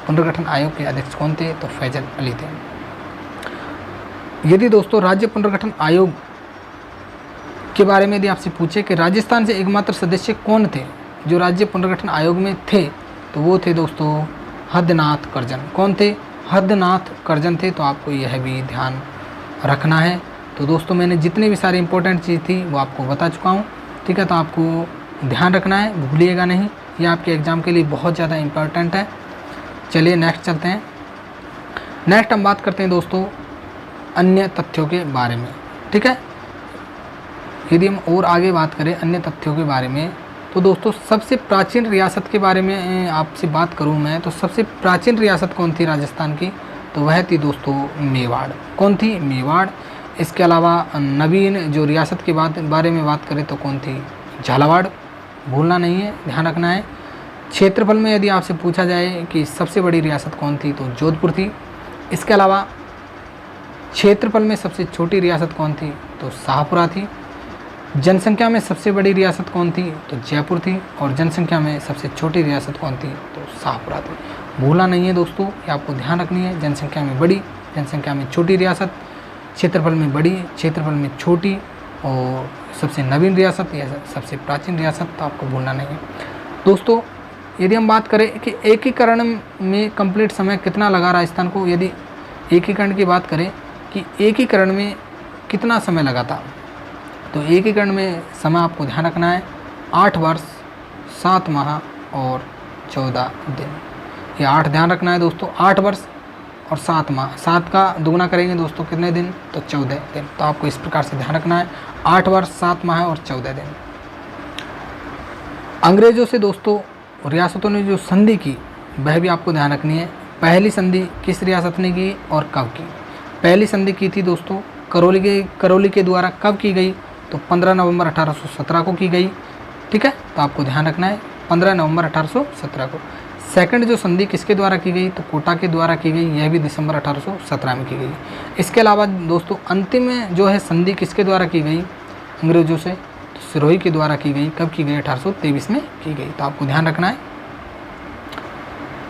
पुनर्गठन आयोग के अध्यक्ष कौन थे? तो फैजल अली थे। यदि दोस्तों राज्य पुनर्गठन आयोग के बारे में यदि आपसे पूछे कि राजस्थान से एकमात्र सदस्य कौन थे जो राज्य पुनर्गठन आयोग में थे, तो वो थे दोस्तों हरदनाथ करजन। कौन थे? हरदनाथ करजन थे। तो आपको यह भी ध्यान रखना है। तो दोस्तों मैंने जितनी भी सारी इंपॉर्टेंट चीज़ थी वो आपको बता चुका हूँ, ठीक है। तो आपको ध्यान रखना है, भूलिएगा नहीं, ये आपके एग्ज़ाम के लिए बहुत ज़्यादा इम्पोर्टेंट है। चलिए नेक्स्ट चलते हैं। नेक्स्ट हम बात करते हैं दोस्तों अन्य तथ्यों के बारे में, ठीक है। यदि हम और आगे बात करें अन्य तथ्यों के बारे में, तो दोस्तों सबसे प्राचीन रियासत के बारे में आपसे बात करूं मैं, तो सबसे प्राचीन रियासत कौन थी राजस्थान की, तो वह थी दोस्तों मेवाड़। कौन थी? मेवाड़। इसके अलावा नवीन जो रियासत के बारे में बात करें तो कौन थी? झालावाड़। भूलना नहीं है, ध्यान रखना है। क्षेत्रफल में यदि आपसे पूछा जाए कि सबसे बड़ी रियासत कौन थी, तो जोधपुर थी। इसके अलावा क्षेत्रफल में सबसे छोटी रियासत कौन थी, तो शाहपुरा थी। जनसंख्या में सबसे बड़ी रियासत कौन थी, तो जयपुर थी। और जनसंख्या में सबसे छोटी रियासत कौन थी, तो शाहपुरा थी। भूलना नहीं है दोस्तों, ये आपको ध्यान रखनी है। जनसंख्या में बड़ी, जनसंख्या में छोटी रियासत, क्षेत्रफल में बड़ी, क्षेत्रफल में छोटी, और सबसे नवीन रियासत या सबसे प्राचीन रियासत, तो आपको भूलना नहीं है। दोस्तों यदि हम बात करें कि एकीकरण में कंप्लीट समय कितना लगा राजस्थान को, यदि एकीकरण की बात करें कि एकीकरण में कितना समय लगा था, तो एकीकरण में समय आपको ध्यान रखना है 8 वर्ष 7 माह और 14 दिन। ये 8 ध्यान रखना है दोस्तों, 8 वर्ष और 7 माह। 7 का दुगना करेंगे दोस्तों कितने दिन, तो 14 दिन। तो आपको इस प्रकार से ध्यान रखना है 8 वर्ष 7 माह और 14 दिन। अंग्रेज़ों से दोस्तों रियासतों ने जो संधि की वह भी आपको ध्यान रखनी है। पहली संधि किस रियासत ने की और कब की? पहली संधि की थी दोस्तों करौली के द्वारा। कब की गई, तो 15 नवंबर 1817 को की गई। ठीक है, तो आपको ध्यान रखना है 15 नवंबर 1817 को। सेकंड जो संधि किसके द्वारा की गई, तो कोटा के द्वारा की गई, यह भी दिसंबर 1817 में की गई। इसके अलावा दोस्तों अंतिम जो है संधि किसके द्वारा की गई अंग्रेजों से, तो सिरोही के द्वारा की गई। कब की गई, 1823 में की गई। तो आपको ध्यान रखना है।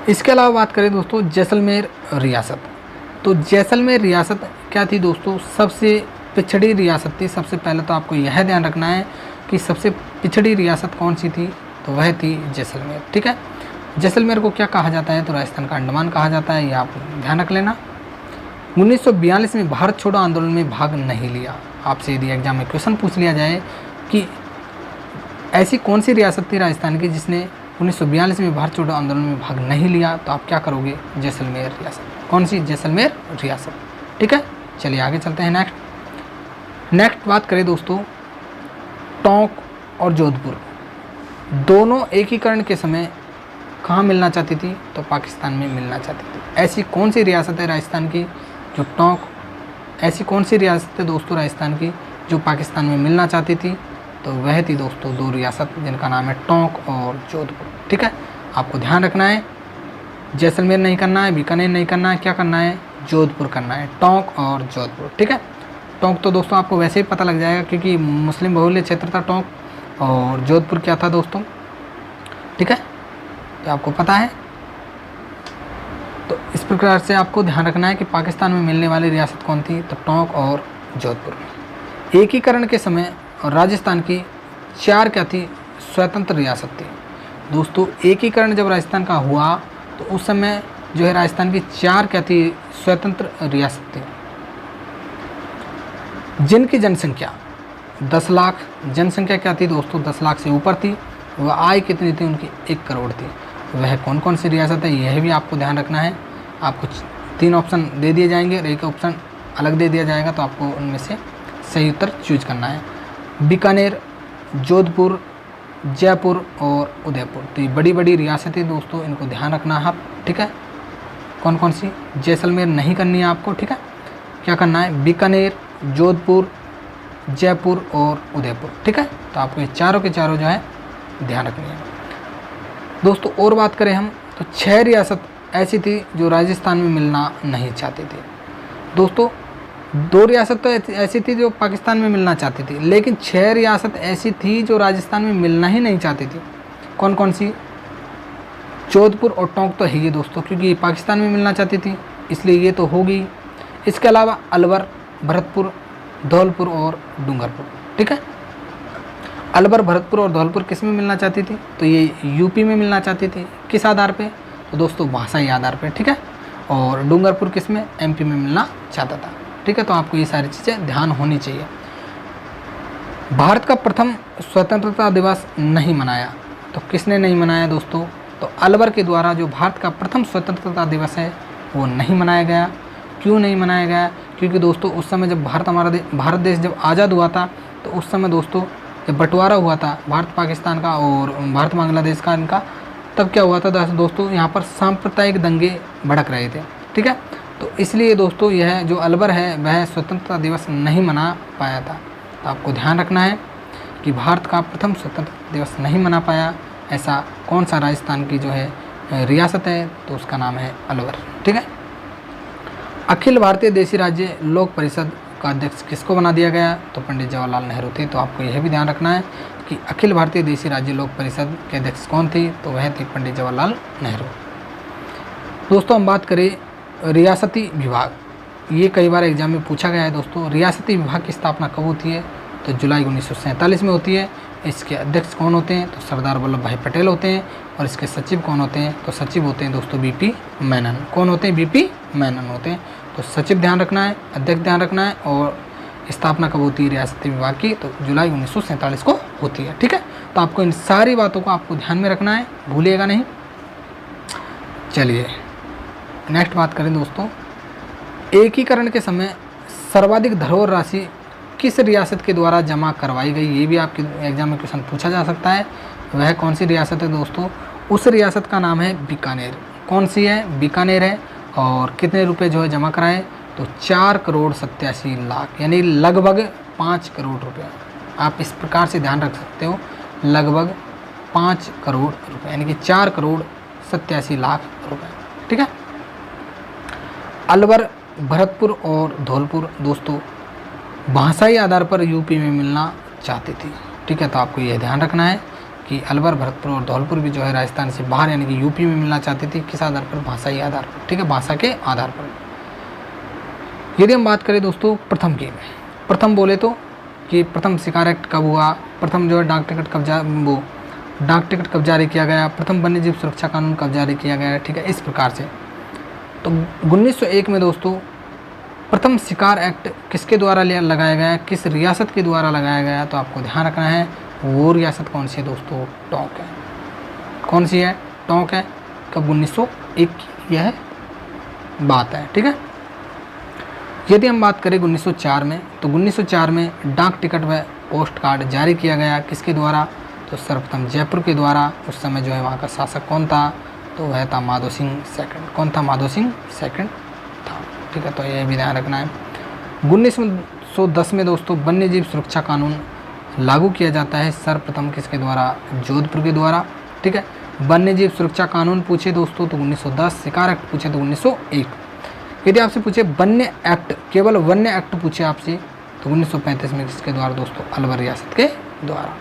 इसके अलावा बात करें दोस्तों जैसलमेर रियासत, तो जैसलमेर रियासत क्या थी दोस्तों, सबसे पिछड़ी रियासत थी। सबसे पहले तो आपको यह ध्यान रखना है कि सबसे पिछड़ी रियासत कौन सी थी, तो वह थी जैसलमेर। ठीक है, जैसलमेर को क्या कहा जाता है, तो राजस्थान का अंडमान कहा जाता है, यह आप ध्यान रख लेना। 1942 में भारत छोड़ो आंदोलन में भाग नहीं लिया। आपसे यदि एग्जाम में क्वेश्चन पूछ लिया जाए कि ऐसी कौन सी रियासत थी राजस्थान की जिसने 1942 में भारत छोड़ो आंदोलन में भाग नहीं लिया, तो आप क्या करोगे, जैसलमेर रियासत। कौन सी, जैसलमेर रियासत। ठीक है, चलिए आगे चलते हैं। नेक्स्ट बात करें दोस्तों टोंक और जोधपुर, दोनों एकीकरण के समय कहाँ मिलना चाहती थी, तो पाकिस्तान में मिलना चाहती थी। ऐसी कौन सी रियासत है राजस्थान की जो टोंक, ऐसी कौन सी रियासत है दोस्तों राजस्थान की जो पाकिस्तान में मिलना चाहती थी, तो वह थी दोस्तों 2 रियासत जिनका नाम है टोंक और जोधपुर। ठीक है, आपको ध्यान रखना है, जैसलमेर नहीं करना है, बीकानेर नहीं करना है, क्या करना है, जोधपुर करना है, टोंक और जोधपुर। ठीक है, टोंक तो दोस्तों आपको वैसे ही पता लग जाएगा क्योंकि मुस्लिम बहुल्य क्षेत्र था टोंक, और जोधपुर क्या था दोस्तों। ठीक है, तो आपको पता है। तो इस प्रकार से आपको ध्यान रखना है कि पाकिस्तान में मिलने वाली रियासत कौन थी, तो टोंक और जोधपुर। एकीकरण के समय और राजस्थान की 4 क्या थी, स्वतंत्र रियासत थी। दोस्तों एकीकरण जब राजस्थान का हुआ तो उस समय जो है राजस्थान की 4 क्या थी, स्वतंत्र रियासत थी, जिनकी जनसंख्या 10 लाख, जनसंख्या क्या थी दोस्तों, 10 लाख से ऊपर थी। वह आय कितनी थी उनकी, 1 करोड़ थी। वह कौन कौन सी रियासत है, यह भी आपको ध्यान रखना है। आपको 3 ऑप्शन दे दिए जाएंगे और 1 ऑप्शन अलग दे दिया जाएगा, तो आपको उनमें से सही उत्तर चूज करना है। बीकानेर, जोधपुर, जयपुर और उदयपुर। तो ये बड़ी बड़ी रियासतें दोस्तों, इनको ध्यान रखना है आप। ठीक है, कौन कौन सी, जैसलमेर नहीं करनी है आपको। ठीक है, क्या करना है, बीकानेर, जोधपुर, जयपुर और उदयपुर। ठीक है, तो आपको ये चारों के चारों जो है ध्यान रखनी है दोस्तों। और बात करें हम तो 6 रियासत ऐसी थी जो राजस्थान में मिलना नहीं चाहती थी दोस्तों। 2 रियासत तो ऐसी थी जो पाकिस्तान में मिलना चाहती थी, लेकिन 6 रियासत ऐसी थी जो राजस्थान में मिलना ही नहीं चाहती थी। कौन कौन सी, जोधपुर और टोंक तो है ये दोस्तों, क्योंकि ये पाकिस्तान में मिलना चाहती थी, इसलिए ये तो होगी। इसके अलावा अलवर, भरतपुर, धौलपुर और डूंगरपुर। ठीक है, अलवर, भरतपुर और धौलपुर किस में मिलना चाहती थी, तो ये यूपी में मिलना चाहती थी। किस आधार पे, तो दोस्तों भाषाई आधार पे। ठीक है, और डूंगरपुर किस में, एमपी में मिलना चाहता था। ठीक है, तो आपको ये सारी चीज़ें ध्यान होनी चाहिए। भारत का प्रथम स्वतंत्रता दिवस नहीं मनाया, तो किसने नहीं मनाया दोस्तों, तो अलवर के द्वारा जो भारत का प्रथम स्वतंत्रता दिवस है वो नहीं मनाया गया। क्यों नहीं मनाया गया, क्योंकि दोस्तों उस समय जब भारत देश जब आज़ाद हुआ था तो उस समय दोस्तों जब बंटवारा हुआ था भारत पाकिस्तान का और भारत बांग्लादेश का इनका, तब क्या हुआ था दोस्तों, यहाँ पर सांप्रदायिक दंगे भड़क रहे थे। ठीक है, तो इसलिए दोस्तों यह जो अलवर है वह स्वतंत्रता दिवस नहीं मना पाया था। तो आपको ध्यान रखना है कि भारत का प्रथम स्वतंत्रता दिवस नहीं मना पाया ऐसा कौन सा राजस्थान की जो है रियासत है, तो उसका नाम है अलवर। ठीक है, अखिल भारतीय देशी राज्य लोक परिषद का अध्यक्ष किसको बना दिया गया, तो पंडित जवाहरलाल नेहरू थे। तो आपको यह भी ध्यान रखना है कि अखिल भारतीय देशी राज्य लोक परिषद के अध्यक्ष कौन थी, तो वह थी पंडित जवाहरलाल नेहरू। दोस्तों हम बात करें रियासती विभाग, ये कई बार एग्जाम में पूछा गया है दोस्तों। रियासती विभाग की स्थापना कब होती है, तो जुलाई 1947 में होती है। इसके अध्यक्ष कौन होते हैं, तो सरदार वल्लभ भाई पटेल होते हैं। और इसके सचिव कौन होते हैं, तो सचिव होते हैं दोस्तों बीपी मेनन। कौन होते हैं, बीपी मेनन होते हैं। तो सचिव ध्यान रखना है, अध्यक्ष ध्यान रखना है, और स्थापना कब होती है रियासती विभाग की, तो जुलाई 1947 को होती है। ठीक है, तो आपको इन सारी बातों को आपको ध्यान में रखना है, भूलिएगा नहीं। चलिए नेक्स्ट बात करें दोस्तों, एकीकरण के समय सर्वाधिक धरोहर राशि किस रियासत के द्वारा जमा करवाई गई, ये भी आपके एग्जाम में क्वेश्चन पूछा जा सकता है। वह कौन सी रियासत है दोस्तों, उस रियासत का नाम है बीकानेर। कौन सी है, बीकानेर है। और कितने रुपए जो है जमा कराए, तो 4,87,00,000 यानी लगभग 5 करोड़ रुपए। आप इस प्रकार से ध्यान रख सकते हो, लगभग 5 करोड़ रुपए यानी कि 4,87,00,000 रुपए। ठीक है, अलवर, भरतपुर और धौलपुर दोस्तों भाषाई आधार पर यूपी में मिलना चाहती थी। ठीक है, तो आपको यह ध्यान रखना है कि अलवर, भरतपुर और धौलपुर भी जो है राजस्थान से बाहर यानी कि यूपी में मिलना चाहती थी। किस आधार पर, भाषाई आधार पर। ठीक है, भाषा के आधार पर। यदि हम बात करें दोस्तों प्रथम की, प्रथम बोले तो कि प्रथम शिकार एक्ट कब हुआ, प्रथम जो है डाक टिकट कब जारी किया गया, प्रथम वन्यजीव सुरक्षा कानून कब जारी किया गया। ठीक है, इस प्रकार से। तो 1901 में दोस्तों प्रथम शिकार एक्ट किसके द्वारा लगाया गया, किस रियासत के द्वारा लगाया गया, तो आपको ध्यान रखना है वो रियासत कौन सी है दोस्तों, टोंक है। कौन सी है, टोंक है। कब, 1901 की यह बात है। ठीक है, यदि हम बात करें 1904 में, तो 1904 में डाक टिकट व पोस्ट कार्ड जारी किया गया किसके द्वारा, तो सर्वप्रथम जयपुर के द्वारा। उस समय जो है वहाँ का शासक कौन था, तो वह था माधो सिंह सेकंड। कौन था, माधो सिंह सेकंड था। ठीक है, तो यह भी ध्यान रखना है। 1910 में दोस्तों वन्यजीव सुरक्षा कानून लागू किया जाता है सर्वप्रथम किसके द्वारा, जोधपुर के द्वारा। ठीक है, वन्यजीव सुरक्षा कानून पूछे दोस्तों तो 1910, शिकार एक्ट पूछे तो 1901। यदि आपसे पूछे वन्य एक्ट, केवल वन्य एक्ट पूछे आपसे, तो 1935 में किसके द्वारा दोस्तों, अलवर रियासत के द्वारा।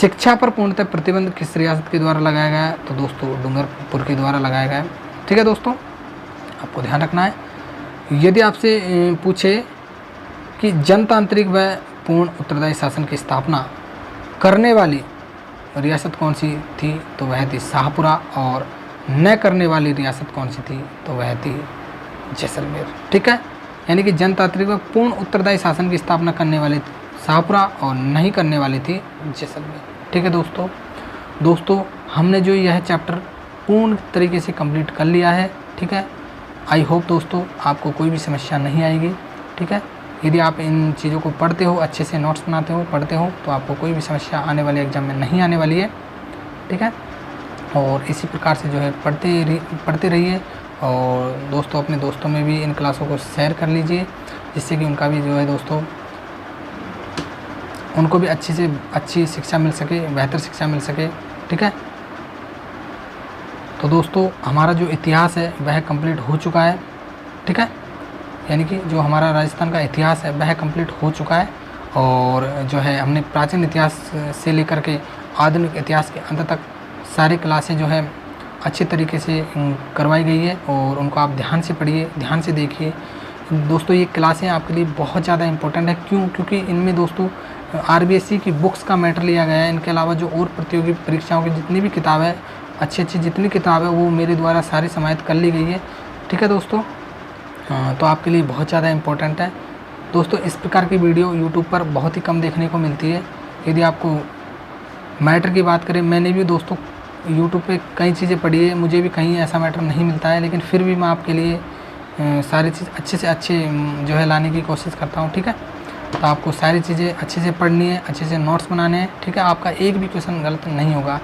शिक्षा पर पूर्णतः प्रतिबंध किस रियासत के द्वारा लगाया गया, तो दोस्तों डूंगरपुर के द्वारा लगाया गया। ठीक है दोस्तों, आपको ध्यान रखना है। यदि आपसे पूछे कि जनतांत्रिक व पूर्ण उत्तरदायी शासन की स्थापना करने वाली रियासत कौन सी थी, तो वह थी शाहपुरा। और न करने वाली रियासत कौन सी थी, तो वह थी जैसलमेर। ठीक है, यानी कि जनतांत्रिक व पूर्ण उत्तरदायी शासन की स्थापना करने वाली शाहपुरा और नहीं करने वाली थी जैसलमेर। ठीक है दोस्तों हमने जो यह चैप्टर पूर्ण तरीके से कंप्लीट कर लिया है। ठीक है, आई होप दोस्तों आपको कोई भी समस्या नहीं आएगी। ठीक है, यदि आप इन चीज़ों को पढ़ते हो, अच्छे से नोट्स बनाते हो, पढ़ते हो, तो आपको कोई भी समस्या आने वाले एग्जाम में नहीं आने वाली है। ठीक है, और इसी प्रकार से जो है पढ़ते रहिए। और दोस्तों अपने दोस्तों में भी इन क्लासों को शेयर कर लीजिए, जिससे कि उनका भी जो है दोस्तों उनको भी अच्छी से अच्छी शिक्षा मिल सके, बेहतर शिक्षा मिल सके। ठीक है, तो दोस्तों हमारा जो इतिहास है वह कंप्लीट हो चुका है। ठीक है, यानी कि जो हमारा राजस्थान का इतिहास है वह कंप्लीट हो चुका है। और जो है हमने प्राचीन इतिहास से लेकर के आधुनिक इतिहास के अंत तक सारी क्लासें जो है अच्छे तरीके से करवाई गई है। और उनको आप ध्यान से पढ़िए, ध्यान से देखिए। दोस्तों ये क्लासें आपके लिए बहुत ज़्यादा इंपॉर्टेंट है। क्यों? क्योंकि इनमें दोस्तों आरबीएससी की बुक्स का मैटर लिया गया है। इनके अलावा जो और प्रतियोगी परीक्षाओं की जितनी भी किताब है, अच्छी जितनी किताब है, वो मेरे द्वारा सारी समाहित कर ली गई है। ठीक है दोस्तों, तो आपके लिए बहुत ज़्यादा इम्पोर्टेंट है। दोस्तों इस प्रकार की वीडियो यूट्यूब पर बहुत ही कम देखने को मिलती है। यदि आपको मैटर की बात करें, मैंने भी दोस्तों यूट्यूब पे कई चीज़ें पढ़ी है, मुझे भी कहीं ऐसा मैटर नहीं मिलता है, लेकिन फिर भी मैं आपके लिए सारी चीज़ अच्छे से अच्छे जो है लाने की कोशिश करता हूँ। ठीक है, तो आपको सारी चीज़ें अच्छे से पढ़नी है, अच्छे से नोट्स बनाने हैं, ठीक है। आपका एक भी क्वेश्चन गलत नहीं होगा,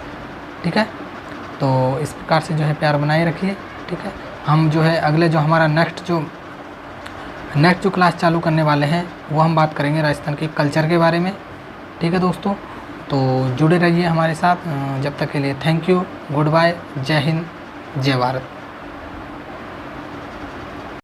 ठीक है। तो इस प्रकार से जो है प्यार बनाए रखिए, ठीक है। हम जो है अगले जो हमारा नेक्स्ट जो क्लास चालू करने वाले हैं वो हम बात करेंगे राजस्थान के कल्चर के बारे में, ठीक है दोस्तों। तो जुड़े रहिए हमारे साथ। जब तक के लिए थैंक यू, गुड बाय, जय हिंद, जय भारत।